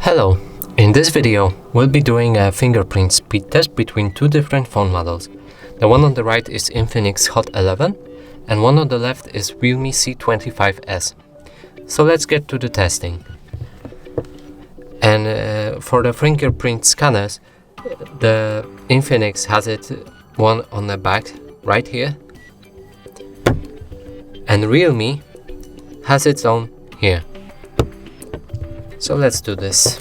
Hello, in this video we'll be doing a fingerprint speed test between two different phone models. The one on the right is Infinix Hot 11 and one on the left is Realme C25s. So let's get to the testing. And for the fingerprint scanners, the Infinix has it one on the back right here, and Realme has its own here. So let's do this.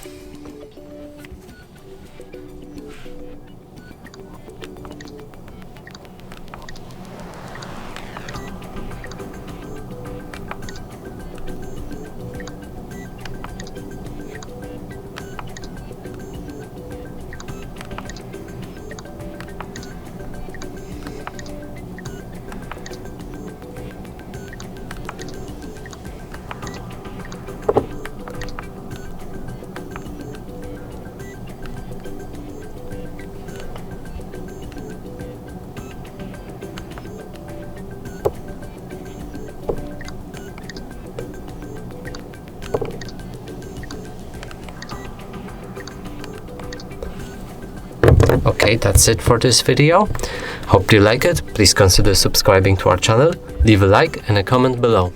Okay, that's it for this video. Hope you like it. Please consider subscribing to our channel, leave a like and a comment below.